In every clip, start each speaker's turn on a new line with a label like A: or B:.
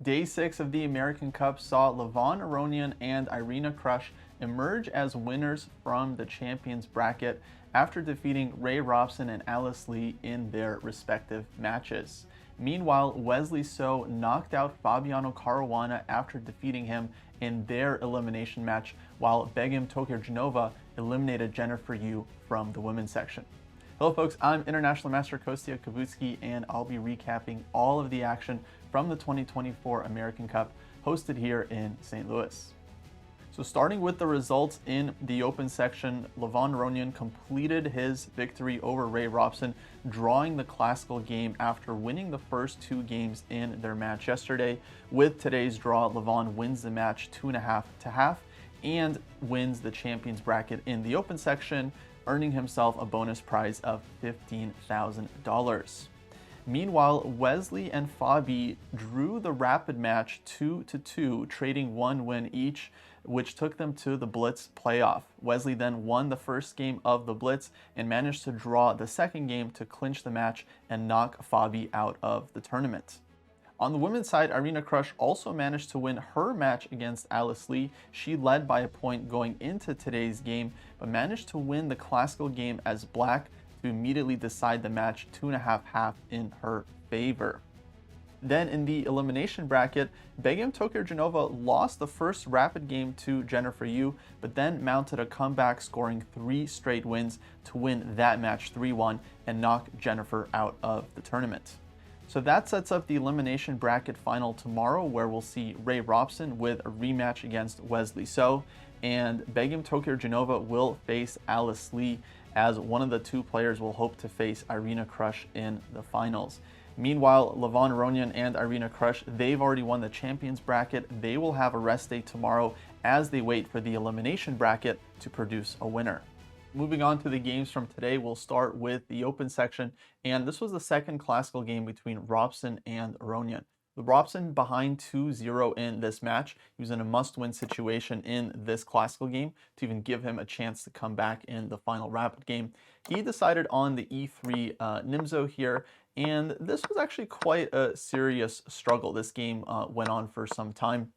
A: Day 6 of the American Cup saw Aronian and Irina Krush emerge as winners from the champions bracket after defeating Ray Robson and Alice Lee in their respective matches. Meanwhile, Wesley So knocked out Fabiano Caruana after defeating him in their elimination match, while Begim Tokhirjonova eliminated Jennifer Yu from the women's section. Hello folks, I'm International Master Kostya Kavutskiy, and I'll be recapping all of the action from the 2024 American Cup hosted here in St. Louis. So starting with the results in the open section, Aronian completed his victory over Ray Robson, drawing the classical game after winning the first two games in their match yesterday. With today's draw, Levon wins the match 2.5 to half and wins the champions bracket in the open section, earning himself a bonus prize of $15,000. Meanwhile, Wesley and Fabi drew the rapid match 2-2, trading one win each, which took them to the blitz playoff. Wesley then won the first game of the blitz and managed to draw the second game to clinch the match and knock Fabi out of the tournament. On the women's side, Irina Krush also managed to win her match against Alice Lee. She led by a point going into today's game, but managed to win the classical game as black to immediately decide the match 2.5 in her favor. Then in the elimination bracket, Begim Tokhirjonova lost the first rapid game to Jennifer Yu, but then mounted a comeback, scoring 3 straight wins to win that match 3-1 and knock Jennifer out of the tournament. So that sets up the elimination bracket final tomorrow, where we'll see Ray Robson with a rematch against Wesley So, and Begim Tokhirjonova will face Alice Lee, as one of the two players will hope to face Irina Krush in the finals. Meanwhile, Aronian and Irina Krush, they've already won the champions bracket. They will have a rest day tomorrow as they wait for the elimination bracket to produce a winner. Moving on to the games from today, we'll start with the open section, and this was the second classical game between Robson and Aronian. Robson behind 2-0 in this match. He was in a must-win situation in this classical game to even give him a chance to come back in the final rapid game. He decided on the E3 Nimzo here, and this was actually quite a serious struggle. This game went on for some time,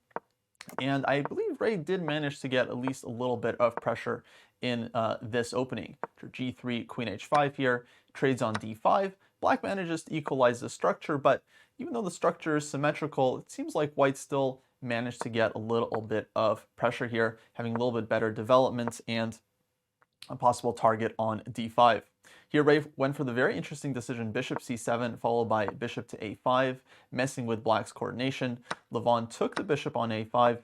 A: and I believe Ray did manage to get at least a little bit of pressure in this opening. After G3, Queen H5 here, trades on D5. Black manages to equalize the structure, but even though the structure is symmetrical, it seems like White still managed to get a little bit of pressure here, having a little bit better development and a possible target on D5. Here Ray went for the very interesting decision, Bishop C7 followed by Bishop to A5, messing with Black's coordination. Levon took the Bishop on A5,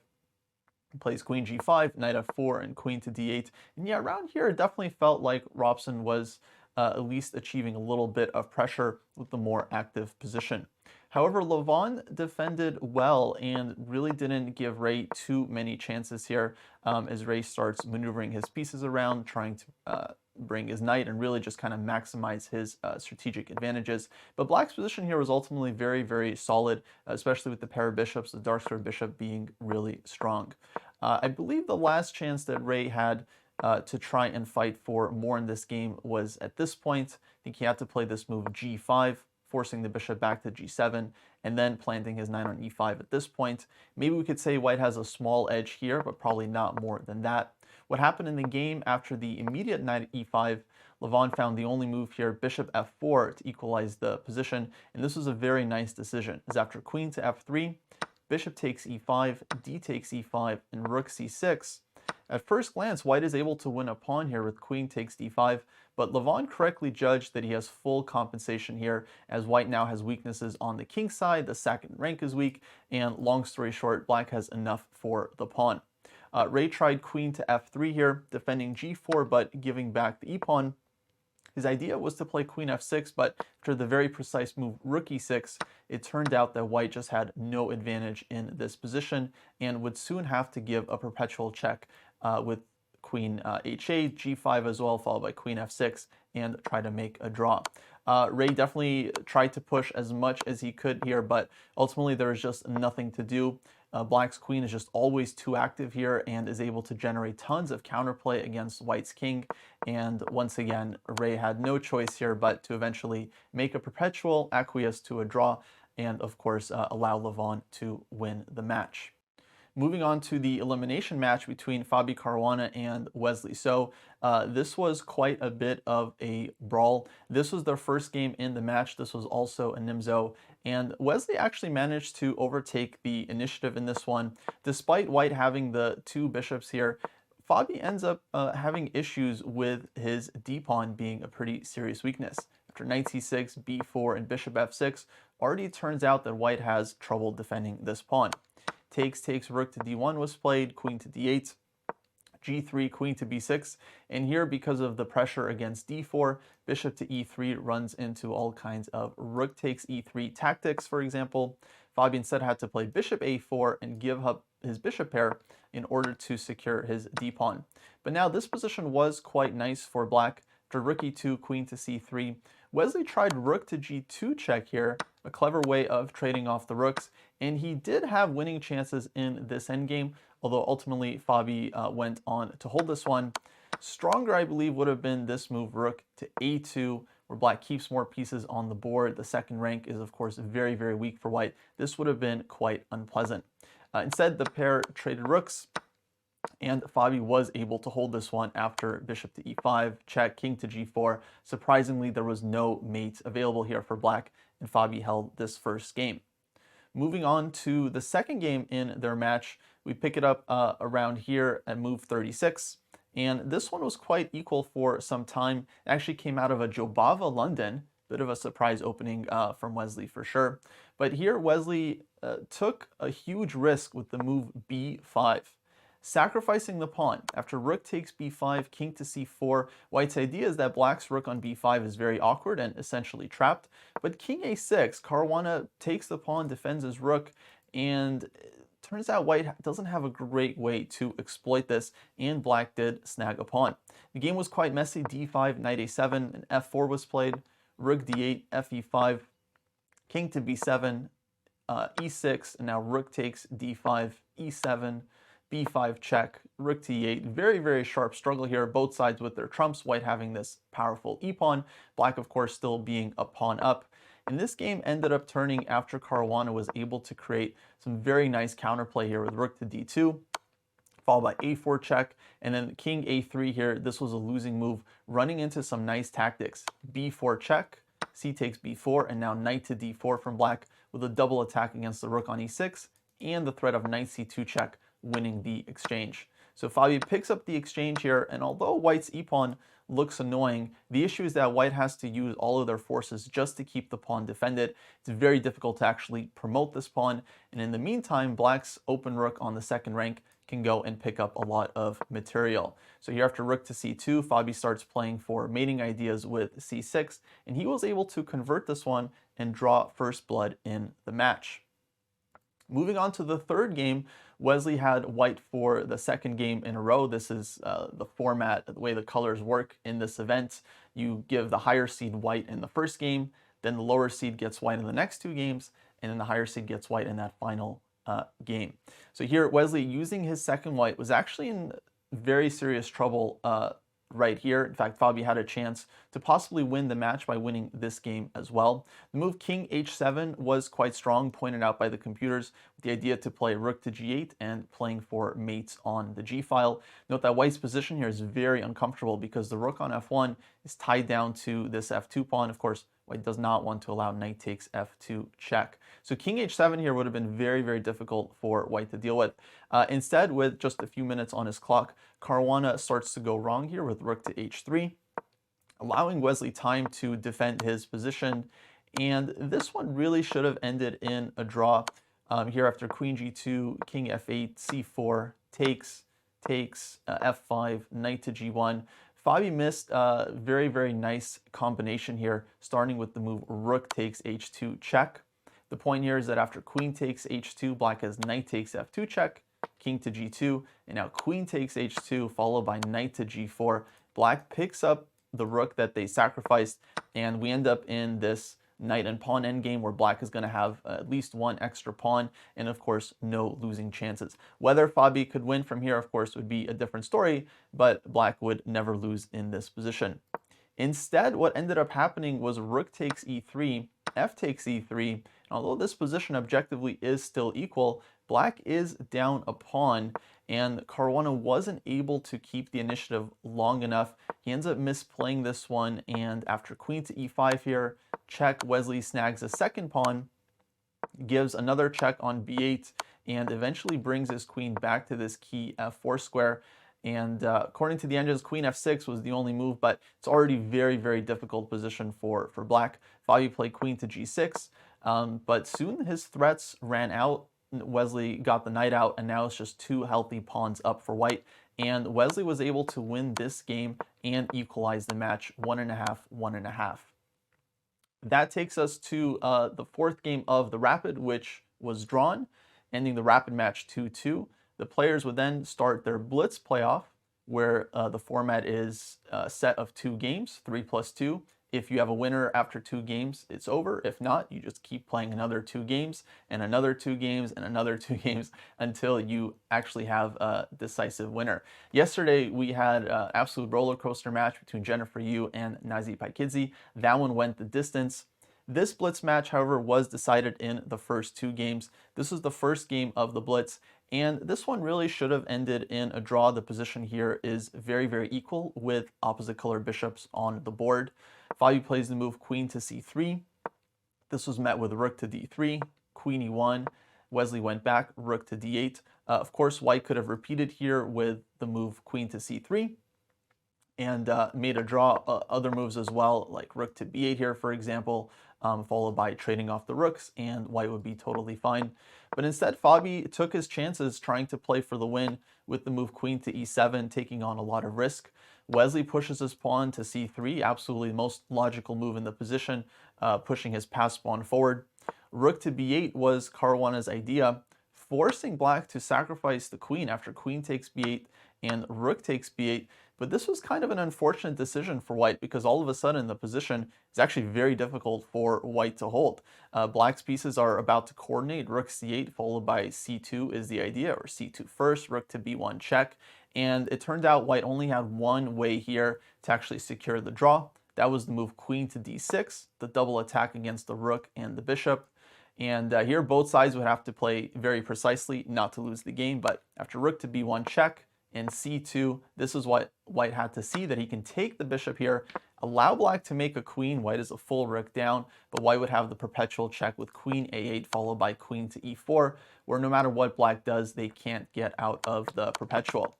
A: plays Queen G5, Knight F4, and Queen to D8. And yeah, around here it definitely felt like Robson was at least achieving a little bit of pressure with the more active position. However, Levon defended well and really didn't give Ray too many chances here, as Ray starts maneuvering his pieces around, trying to bring his knight and really just kind of maximize his strategic advantages. But Black's position here was ultimately very, very solid, especially with the pair of bishops, the dark square bishop being really strong. I believe the last chance that Ray had to try and fight for more in this game was at this point. I think he had to play this move G5, forcing the bishop back to G7, and then planting his knight on E5 at this point. Maybe we could say White has a small edge here, but probably not more than that. What happened in the game after the immediate knight at E5, Levon found the only move here, Bishop F4, to equalize the position, and this was a very nice decision, as after Queen to F3, Bishop takes E5, D takes E5, and Rook C6. At first glance, White is able to win a pawn here with Queen takes D5, but Levon correctly judged that he has full compensation here, as White now has weaknesses on the king side, the second rank is weak, and long story short, Black has enough for the pawn. Ray tried Queen to F3 here, defending G4, but giving back the E-pawn. His idea was to play Queen F6, but after the very precise move Rook E6, it turned out that White just had no advantage in this position and would soon have to give a perpetual check with Queen H8, G5 as well, followed by Queen F6, and try to make a draw. Ray definitely tried to push as much as he could here, but ultimately there was just nothing to do. Black's queen is just always too active here and is able to generate tons of counterplay against White's king. And once again, Ray had no choice here but to eventually make a perpetual, acquiesce to a draw, and of course allow Levon to win the match. Moving on to the elimination match between Fabi Caruana and Wesley. So this was quite a bit of a brawl. This was their first game in the match. This was also a Nimzo. And Wesley actually managed to overtake the initiative in this one. Despite White having the 2 bishops here, Fabi ends up having issues with his d-pawn being a pretty serious weakness. After knight c6, b4, and bishop f6, already turns out that White has trouble defending this pawn. Takes, rook to d1 was played, queen to d8, g3, queen to b6, and here because of the pressure against d4, bishop to e3 runs into all kinds of rook takes e3 tactics, for example. Fabi instead had to play bishop a4 and give up his bishop pair in order to secure his d-pawn. But now this position was quite nice for black. After rook e2, queen to c3, Wesley tried rook to g2 check here, a clever way of trading off the rooks, and he did have winning chances in this endgame, although ultimately Fabi went on to hold this one. Stronger, I believe, would have been this move, rook to a2, where black keeps more pieces on the board. The second rank is, of course, very, very weak for white. This would have been quite unpleasant. Instead, the pair traded rooks, and Fabi was able to hold this one after bishop to e5, check, king to g4. Surprisingly, there was no mate available here for black, and Fabi held this first game. Moving on to the second game in their match, we pick it up around here at move 36. And this one was quite equal for some time. It actually came out of a Jobava London. Bit of a surprise opening from Wesley for sure. But here Wesley took a huge risk with the move b5. Sacrificing the pawn. After rook takes b5, king to c4, White's idea is that black's rook on b5 is very awkward and essentially trapped. But king a6, Caruana takes the pawn, defends his rook, and turns out White doesn't have a great way to exploit this, and black did snag a pawn. The game was quite messy. d5, knight a7, and f4 was played. Rook d8, fe5, king to b7, e6, and now rook takes d5, e7, b5 check, rook to e8. Very, very sharp struggle here, both sides with their trumps, White having this powerful e-pawn, black of course still being a pawn up. And this game ended up turning after Caruana was able to create some very nice counterplay here with rook to d2, followed by a4 check, and then king a3 here. This was a losing move, running into some nice tactics. b4 check, c takes b4, and now knight to d4 from black with a double attack against the rook on e6, and the threat of knight c2 check, winning the exchange. So Fabi picks up the exchange here, and although White's e-pawn looks annoying, the issue is that White has to use all of their forces just to keep the pawn defended. It's very difficult to actually promote this pawn, and in the meantime, black's open rook on the second rank can go and pick up a lot of material. So here after rook to c2, Fabi starts playing for mating ideas with c6, and he was able to convert this one and draw first blood in the match. Moving on to the third game, Wesley had White for the second game in a row. This is the format, the way the colors work in this event. You give the higher seed White in the first game, then the lower seed gets White in the next 2 games, and then the higher seed gets White in that final game. So here, Wesley, using his second White, was actually in very serious trouble right here. In fact, Fabi had a chance to possibly win the match by winning this game as well. The move king h7 was quite strong, pointed out by the computers, with the idea to play rook to g8 and playing for mates on the g file. Note that White's position here is very uncomfortable because the rook on f1 is tied down to this f2 pawn. Of course, White does not want to allow knight takes f2 check. So king h7 here would have been very, very difficult for White to deal with. Instead, with just a few minutes on his clock, Caruana starts to go wrong here with rook to h3, allowing Wesley time to defend his position. And this one really should have ended in a draw. Here after queen g2, king f8, c4, takes, f5, knight to g1. Fabi missed a very, very nice combination here, starting with the move rook takes h2 check. The point here is that after queen takes h2, black has knight takes f2 check, king to g2, and now queen takes h2, followed by knight to g4. Black picks up the rook that they sacrificed, and we end up in this knight and pawn endgame where black is going to have at least one extra pawn, and of course no losing chances. Whether Fabi could win from here, of course, would be a different story, but black would never lose in this position. Instead, what ended up happening was rook takes e3, f takes e3, and Although this position objectively is still equal, black is down a pawn, and Caruana wasn't able to keep the initiative long enough. He ends up misplaying this one, and after queen to e5 here, check, Wesley snags a second pawn, gives another check on b8, and eventually brings his queen back to this key f4 square. And according to the engines, queen f6 was the only move, but it's already very, very difficult position for black. Fabi played queen to g6, but soon his threats ran out. Wesley got the knight out, and now it's just two healthy pawns up for white. And Wesley was able to win this game and equalize the match 1.5, 1.5. That takes us to the fourth game of the Rapid, which was drawn, ending the Rapid match 2-2. The players would then start their blitz playoff, where the format is a set of 2 games, 3+2. If you have a winner after 2 games, it's over. If not, you just keep playing another 2 games, and another 2 games, and another 2 games until you actually have a decisive winner. Yesterday, we had an absolute roller coaster match between Jennifer Yu and Nazi Paikidze. That one went the distance. This blitz match, however, was decided in the first 2 games. This was the first game of the blitz, and this one really should have ended in a draw. The position here is very, very equal with opposite color bishops on the board. Fabi plays the move queen to c3. This was met with rook to d3, queen e1. Wesley went back, rook to d8. Of course, white could have repeated here with the move queen to c3 and made a draw. Other moves as well, like rook to b8 here, for example, followed by trading off the rooks, and white would be totally fine. But instead, Fabi took his chances trying to play for the win with the move queen to e7, taking on a lot of risk. Wesley pushes his pawn to c3, absolutely the most logical move in the position, pushing his passed pawn forward. Rook to b8 was Caruana's idea, forcing black to sacrifice the queen after queen takes b8 and rook takes b8. But this was kind of an unfortunate decision for white, because all of a sudden the position is actually very difficult for white to hold. Black's pieces are about to coordinate. Rook c8 followed by c2 is the idea, or c2 first, rook to b1 check. And it turned out white only had one way here to actually secure the draw. That was the move queen to d6, the double attack against the rook and the bishop. And here both sides would have to play very precisely not to lose the game. But after rook to b1 check and c2, this is what white had to see, that he can take the bishop here, allow black to make a queen. White is a full rook down, but white would have the perpetual check with queen a8 followed by queen to e4, where no matter what black does, they can't get out of the perpetual.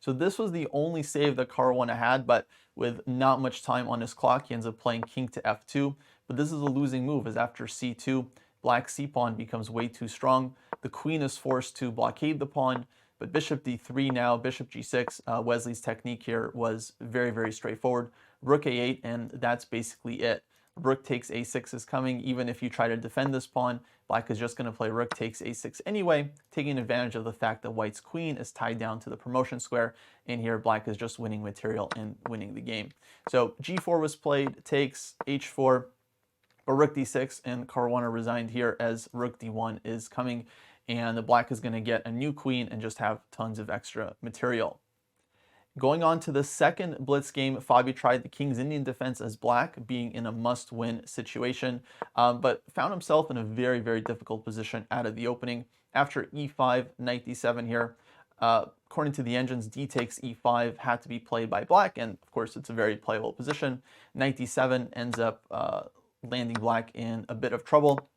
A: So this was the only save that Caruana had, but with not much time on his clock, he ends up playing king to f2. But this is a losing move, as after c2, black's c-pawn becomes way too strong. The queen is forced to blockade the pawn, but bishop d3 now, bishop g6. Wesley's technique here was very, very straightforward. Rook a8, and that's basically it. Rook takes a6 is coming. Even if you try to defend this pawn, black is just going to play rook takes a6 anyway, taking advantage of the fact that white's queen is tied down to the promotion square, and here black is just winning material and winning the game. So g4 was played, takes h4, but rook d6, and Caruana resigned here as rook d1 is coming, and the black is going to get a new queen and just have tons of extra material. Going on to the second blitz game, Fabi tried the King's Indian defense as black, being in a must-win situation, but found himself in a very, very difficult position out of the opening. After e5, knight d7 here, according to the engines, d takes e5 had to be played by black, and of course it's a very playable position. Knight d7 ends up landing black in a bit of trouble.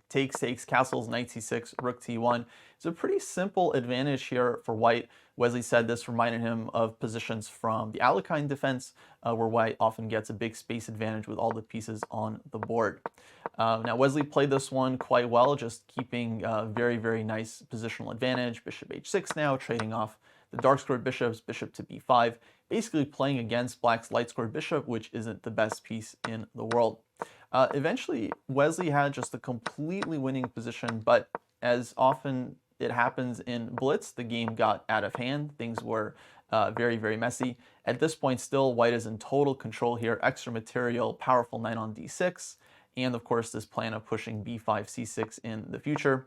A: Takes, castles, knight c6, rook t1. It's a pretty simple advantage here for white. Wesley said this reminded him of positions from the Alekhine defense, where white often gets a big space advantage with all the pieces on the board. Now, Wesley played this one quite well, just keeping very, very nice positional advantage. Bishop h6 now, trading off the dark-squared bishops, bishop to b5, basically playing against black's light-squared bishop, which isn't the best piece in the world. Eventually, Wesley had just a completely winning position, but as often it happens in blitz, the game got out of hand. Things were very, very messy. At this point, still, white is in total control here. Extra material, powerful knight on d6, and of course, this plan of pushing b5, c6 in the future.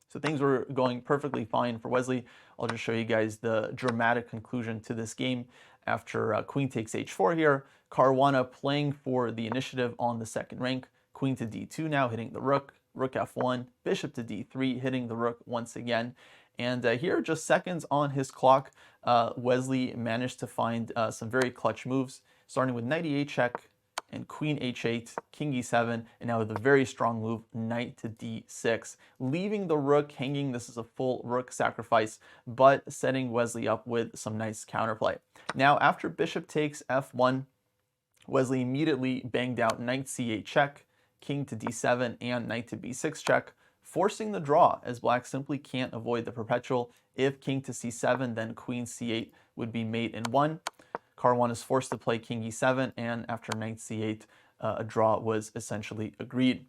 A: So things were going perfectly fine for Wesley. I'll just show you guys the dramatic conclusion to this game. After queen takes h4 here, Caruana playing for the initiative on the second rank. Queen to d2 now, hitting the rook. rook f1, bishop to d3, hitting the rook once again. And here, just seconds on his clock, Wesley managed to find some very clutch moves, starting with knight e8 check and queen h8, king e7, and now with a very strong move, knight to d6, leaving the rook hanging. This is a full rook sacrifice, but setting Wesley up with some nice counterplay. Now, after bishop takes f1, Wesley immediately banged out knight c8 check, king to d7, and knight to b6 check, forcing the draw, as black simply can't avoid the perpetual. If king to c7, then queen c8 would be mate in one. Caruana is forced to play king e7, and after knight c8, a draw was essentially agreed.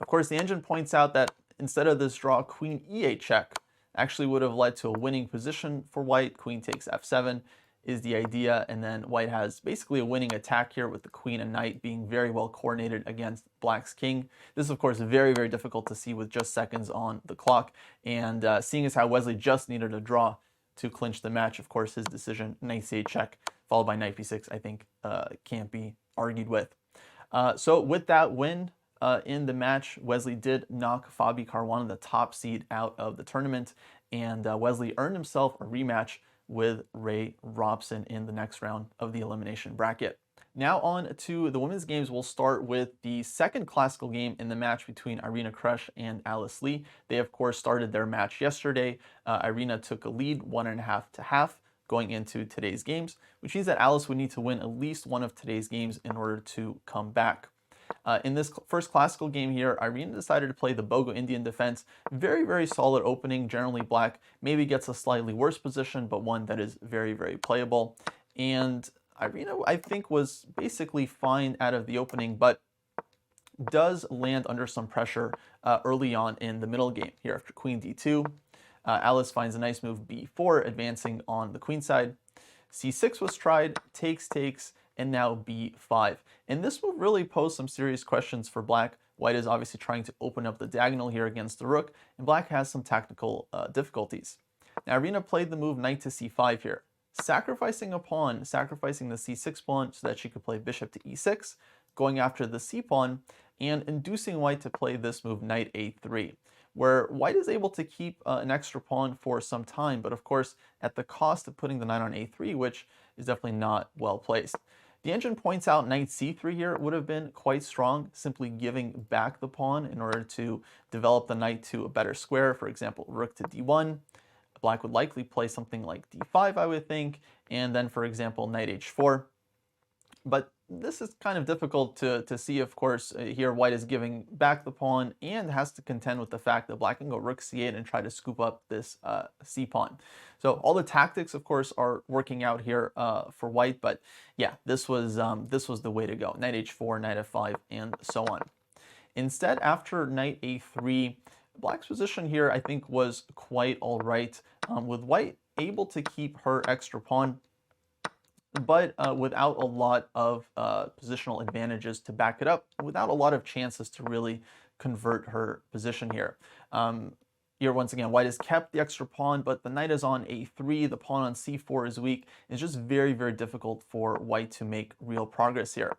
A: Of course, the engine points out that instead of this draw, queen e8 check actually would have led to a winning position for white. Queen takes f7 is the idea, and then white has basically a winning attack here with the queen and knight being very well coordinated against black's king. This is, of course, very, very difficult to see with just seconds on the clock, and seeing as how Wesley just needed a draw to clinch the match, of course, his decision, knight c8 check, followed by knight b6, I think can't be argued with. So with that win in the match, Wesley did knock Fabi Caruana, the top seed, out of the tournament, and Wesley earned himself a rematch with Ray Robson in the next round of the elimination bracket. Now on to the women's games. We'll start with the second classical game in the match between Irina Krush and Alice Lee. They, of course, started their match yesterday. Irina took a lead 1.5 to half going into today's games, which means that Alice would need to win at least one of today's games in order to come back. In this first classical game here, Irina decided to play the Bogo Indian defense. Very, very solid opening. Generally, black maybe gets a slightly worse position, but one that is very, very playable. And Irina, I think, was basically fine out of the opening, but does land under some pressure early on in the middle game. Here, after queen d2, Alice finds a nice move b4, advancing on the queen side. c6 was tried, takes, and now b5. And this move really posed some serious questions for black. White is obviously trying to open up the diagonal here against the rook, and black has some tactical difficulties. Now, Irina played the move knight to c5 here, sacrificing a pawn, sacrificing the c6 pawn so that she could play bishop to e6, going after the c pawn, and inducing white to play this move knight a3, where white is able to keep an extra pawn for some time, but of course at the cost of putting the knight on a3, which is definitely not well placed. The engine points out knight c3 here would have been quite strong, simply giving back the pawn in order to develop the knight to a better square. For example, rook to d1. Black would likely play something like d5, I would think, and then, for example, knight h4. But this is kind of difficult to see, of course. Here white is giving back the pawn and has to contend with the fact that black can go rook c8 and try to scoop up this c pawn. So all the tactics, of course, are working out here for white, but yeah, this was the way to go. Knight h4, knight f5, and so on. Instead, after knight a3, black's position here, I think, was quite all right, with white able to keep her extra pawn, but without a lot of positional advantages to back it up, without a lot of chances to really convert her position here. Here, once again, white has kept the extra pawn, but the knight is on a3, the pawn on c4 is weak. It's just very, very difficult for white to make real progress here.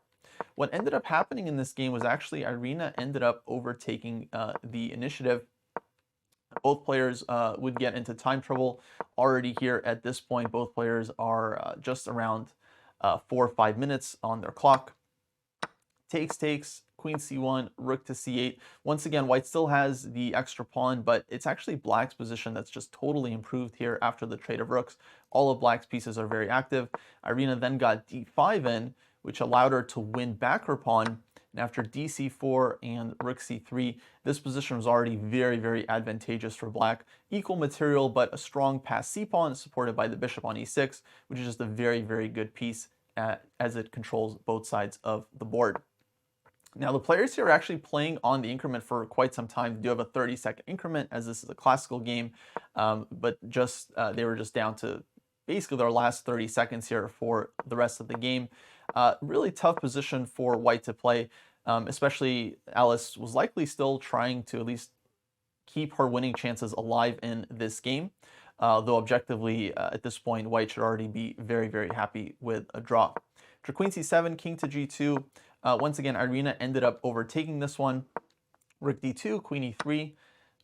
A: What ended up happening in this game was actually Irina ended up overtaking the initiative. Both players would get into time trouble already here at this point. Both players are just around 4 or 5 minutes on their clock. Takes, queen c1, rook to c8. Once again, white still has the extra pawn, but it's actually black's position that's just totally improved here after the trade of rooks. All of black's pieces are very active. Irina then got d5 in, which allowed her to win back her pawn. And after dc4 and rook c3, this position was already very, very advantageous for black. Equal material, but a strong pass c pawn supported by the bishop on e6, which is just a very, very good piece as it controls both sides of the board. Now, the players here are actually playing on the increment for quite some time. They do have a 30-second increment, as this is a classical game, but just they were just down to basically their last 30 seconds here for the rest of the game. Really tough position for white to play, especially Alice was likely still trying to at least keep her winning chances alive in this game, though objectively at this point white should already be very, very happy with a draw. After queen c7, king to g2, once again Irina ended up overtaking this one. Rook d2, queen e3,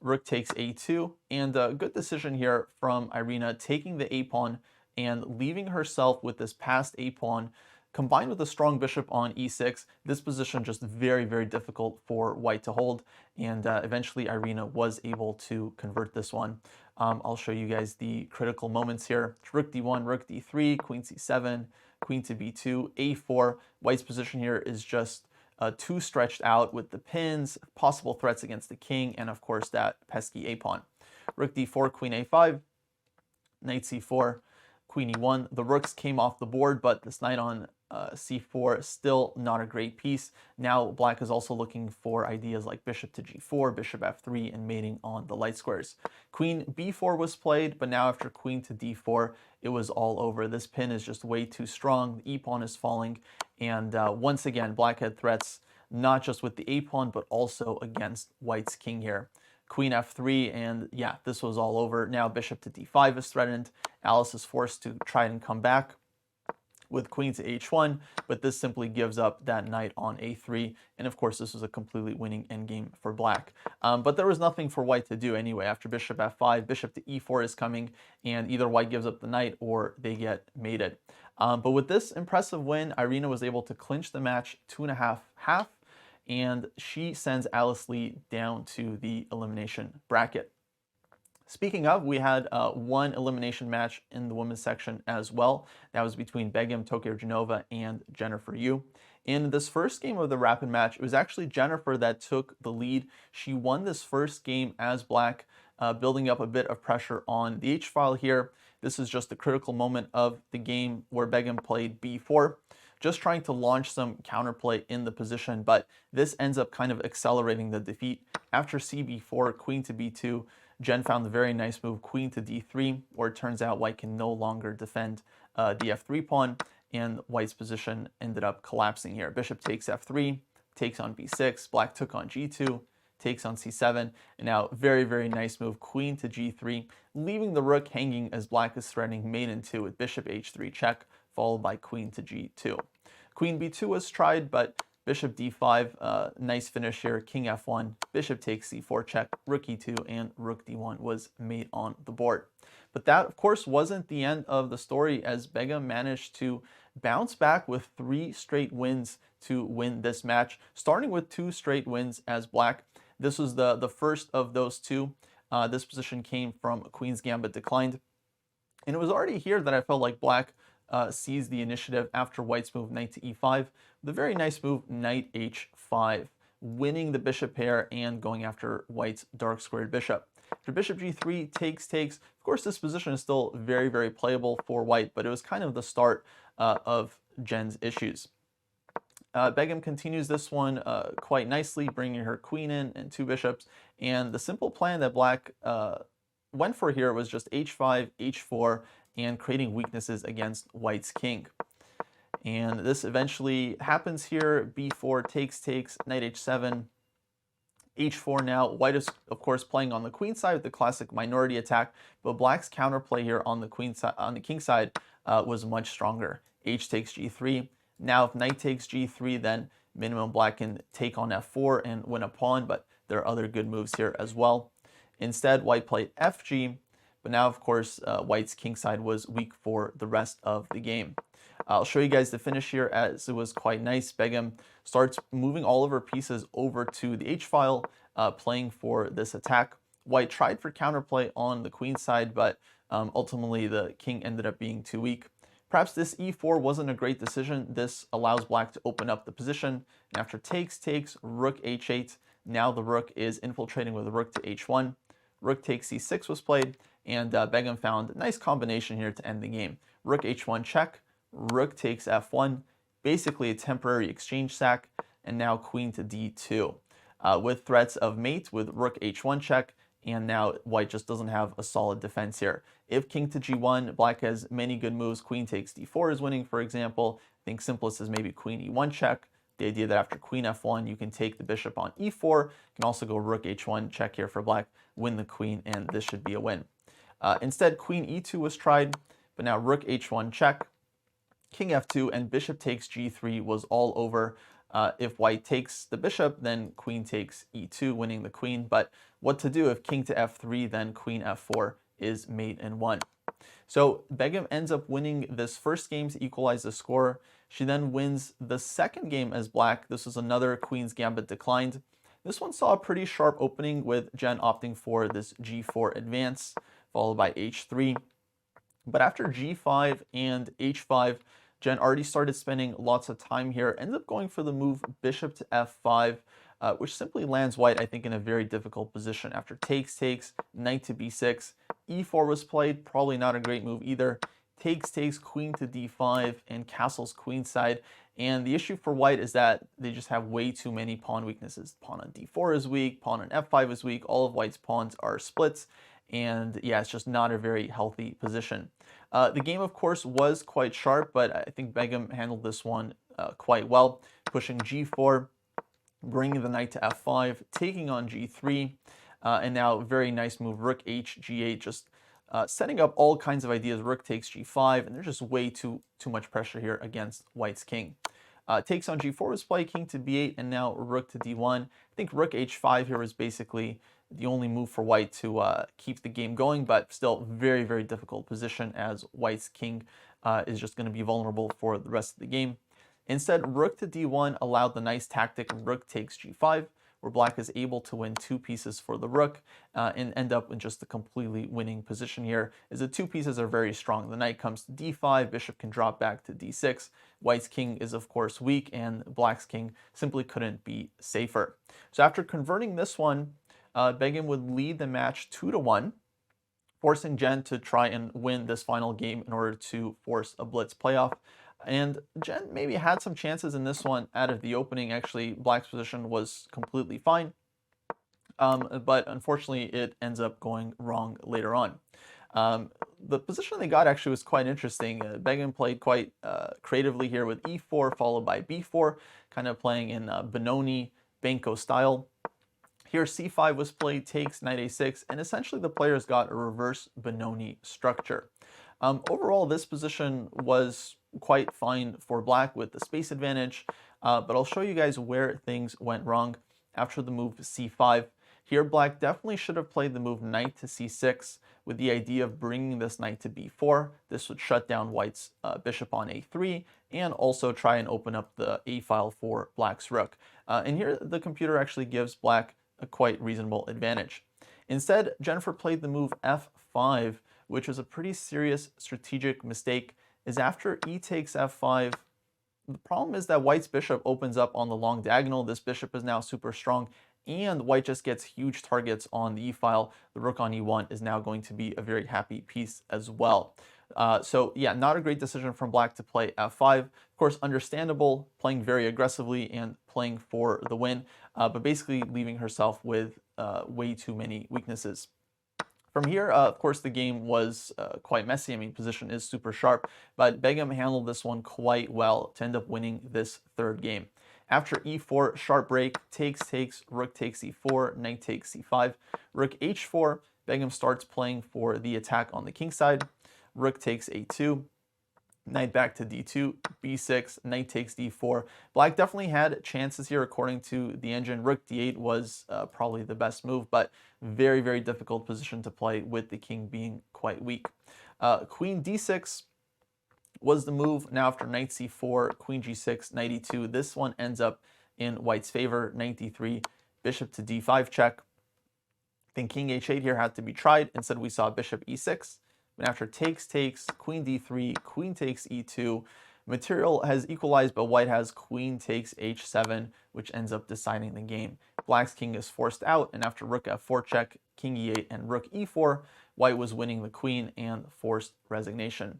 A: rook takes a2, and a good decision here from Irina, taking the a-pawn and leaving herself with this passed a-pawn, combined with a strong bishop on e6. This position just very, very difficult for white to hold, and eventually Irina was able to convert this one. I'll show you guys the critical moments here. Rook d1, rook d3, queen c7, queen to b2, a4. White's position here is just too stretched out with the pins, possible threats against the king, and of course that pesky a-pawn. Rook d4, queen a5, knight c4, queen e1. The rooks came off the board, but this knight on c4 still not a great piece. Now black is also looking for ideas like bishop to g4, bishop f3, and mating on the light squares. Queen b4 was played, but now after queen to d4, it was all over. This pin is just way too strong. The e-pawn is falling, and once again, black had threats not just with the a-pawn, but also against white's king here. Queen f3, and yeah, this was all over. Now bishop to d5 is threatened. Alice is forced to try and come back with queen to h1, but this simply gives up that knight on a3, and of course this was a completely winning endgame for black. But there was nothing for white to do anyway. After bishop f5, bishop to e4 is coming, and either white gives up the knight or they get mated. But with this impressive win, Irina was able to clinch the match 2.5-half, and she sends Alice Lee down to the elimination bracket. Speaking of, we had one elimination match in the women's section as well. That was between Begim Tokhirjonova and Jennifer Yu. In this first game of the rapid match, it was actually Jennifer that took the lead. She won this first game as black, building up a bit of pressure on the h-file here. This is just the critical moment of the game where Begim played b4, just trying to launch some counterplay in the position, but this ends up kind of accelerating the defeat. After cb4, queen to b2, Jen found the very nice move queen to d3, where it turns out white can no longer defend the f3 pawn, and white's position ended up collapsing here. Bishop takes f3, takes on b6, black took on g2, takes on c7, and now very, very nice move queen to g3, leaving the rook hanging as black is threatening mate in 2 with bishop h3 check, followed by queen to g2. Queen b2 was tried, but bishop d5, nice finish here, king f1, bishop takes c4 check, rook e2, and rook d1 was mate on the board. But that, of course, wasn't the end of the story, as Begim managed to bounce back with 3 straight wins to win this match, starting with 2 straight wins as black. This was the first of those 2. This position came from Queen's Gambit declined. And it was already here that I felt like black seized the initiative after white's move knight to e5, with a very nice move knight h5, winning the bishop pair and going after white's dark squared bishop. After bishop g3 takes, of course this position is still very, very playable for white, but it was kind of the start of Jen's issues. Begim continues this one quite nicely, bringing her queen in and 2 bishops, and the simple plan that black went for here was just h5, h4, and creating weaknesses against white's king. And this eventually happens here. b4 takes, knight h7, h4 now. White is, of course, playing on the queen side with the classic minority attack, but black's counterplay here on the queen side, on the king side, was much stronger. H takes g3. Now, if knight takes g3, then minimum black can take on f4 and win a pawn, but there are other good moves here as well. Instead, white played fg, but now, of course, white's king side was weak for the rest of the game. I'll show you guys the finish here, as it was quite nice. Begim starts moving all of her pieces over to the h-file, playing for this attack. White tried for counterplay on the queen side, but ultimately the king ended up being too weak. Perhaps this e4 wasn't a great decision. This allows black to open up the position. And after takes, rook h8. Now the rook is infiltrating with the rook to h1. Rook takes c6 was played, and Begim found a nice combination here to end the game. Rook h1 check, rook takes f1, basically a temporary exchange sack, and now queen to d2. With threats of mate with rook h1 check, and now white just doesn't have a solid defense here. If king to g1, black has many good moves. Queen takes d4 is winning, for example. I think simplest is maybe queen e1 check. The idea that after queen f1, you can take the bishop on e4. You can also go rook h1 check here for black, win the queen, and this should be a win. Instead, queen e2 was tried, but now rook h1 check, king f2, and bishop takes g3 was all over. If white takes the bishop, then queen takes e2, winning the queen. But what to do if king to f3, then queen f4 is mate and won. So Begim ends up winning this first game to equalize the score. She then wins the second game as black. This was another queen's gambit declined. This one saw a pretty sharp opening with Jen opting for this g4 advance, followed by h3. But after g5 and h5, Jen already started spending lots of time here, ends up going for the move bishop to f5, which simply lands white, I think, in a very difficult position. After takes, knight to b6, e4 was played, probably not a great move either. Takes, queen to d5, and castles queenside. And the issue for white is that they just have way too many pawn weaknesses. Pawn on d4 is weak, pawn on f5 is weak, all of white's pawns are splits, and yeah, it's just not a very healthy position. The game, of course, was quite sharp, but I think Begim handled this one quite well, pushing g4, bringing the knight to f5, taking on g3, and now very nice move, rook h, g8, just setting up all kinds of ideas. Rook takes g5, and there's just way too much pressure here against white's king. Takes on g4 was played, king to b8, and now rook to d1. I think rook h5 here was basically the only move for white to keep the game going, but still very, very difficult position as white's king is just going to be vulnerable for the rest of the game. Instead, rook to d1 allowed the nice tactic rook takes g5, where black is able to win 2 pieces for the rook and end up in just a completely winning position here, as the 2 pieces are very strong. The knight comes to d5, bishop can drop back to d6. White's king is, of course, weak, and black's king simply couldn't be safer. So after converting this one, Begim would lead the match 2-1, forcing Jen to try and win this final game in order to force a blitz playoff. And Jen maybe had some chances in this one out of the opening. Actually, black's position was completely fine, but unfortunately it ends up going wrong later on. The position they got actually was quite interesting. Begim played quite creatively here with e4 followed by b4, kind of playing in Benoni Benko style. Here c5 was played, takes, knight a6, and essentially the players got a reverse Benoni structure. Overall, this position was quite fine for black with the space advantage, but I'll show you guys where things went wrong after the move c5. Here, black definitely should have played the move knight to c6 with the idea of bringing this knight to b4. This would shut down white's bishop on a3 and also try and open up the a file for black's rook. And here, the computer actually gives black a quite reasonable advantage. Instead, Jennifer played the move f5, which was a pretty serious strategic mistake, is after e takes f5, the problem is that white's bishop opens up on the long diagonal. This bishop is now super strong, and white just gets huge targets on the e-file. The rook on e1 is now going to be a very happy piece as well. So yeah, not a great decision from black to play f5. Of course, understandable, playing very aggressively and playing for the win, but basically leaving herself with way too many weaknesses. From here, of course, the game was quite messy. I mean, position is super sharp, but Begim handled this one quite well to end up winning this third game. After e4, sharp break, takes, rook takes e4, knight takes c5, rook h4, Begim starts playing for the attack on the king side, rook takes a2, knight back to d2, b6, knight takes d4. Black definitely had chances here according to the engine. Rook d8 was probably the best move, but very, very difficult position to play with the king being quite weak. Queen d6 was the move. Now after knight c4, queen g6, knight e2, this one ends up in white's favor. Knight d3, bishop to d5 check. I think king h8 here had to be tried. Instead, we saw bishop e6. And after takes, queen d3, queen takes e2. Material has equalized, but white has queen takes h7, which ends up deciding the game. Black's king is forced out, and after rook f4 check, king e8, and rook e4, white was winning the queen and forced resignation.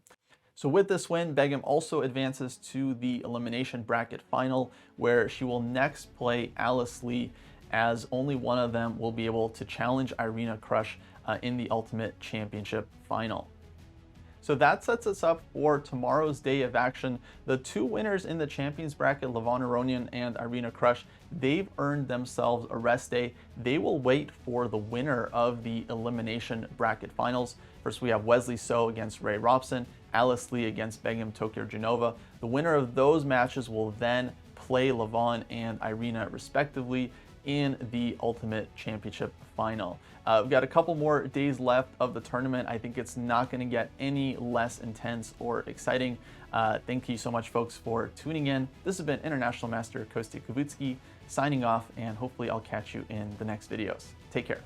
A: So with this win, Begim also advances to the elimination bracket final, where she will next play Alice Lee, as only one of them will be able to challenge Irina Krush in the Ultimate Championship final. So that sets us up for tomorrow's day of action. The 2 winners in the champions bracket, Levon Aronian and Irina Krush, they've earned themselves a rest day. They will wait for the winner of the elimination bracket finals. First, we have Wesley So against Ray Robson, Alice Lee against Begim Tokhirjonova. The winner of those matches will then play Levon and Irina respectively in the Ultimate Championship final. We've got a couple more days left of the tournament. I think it's not going to get any less intense or exciting. Thank you so much, folks, for tuning in. This has been International Master Kostya Kavutskiy signing off, and hopefully I'll catch you in the next videos. Take care.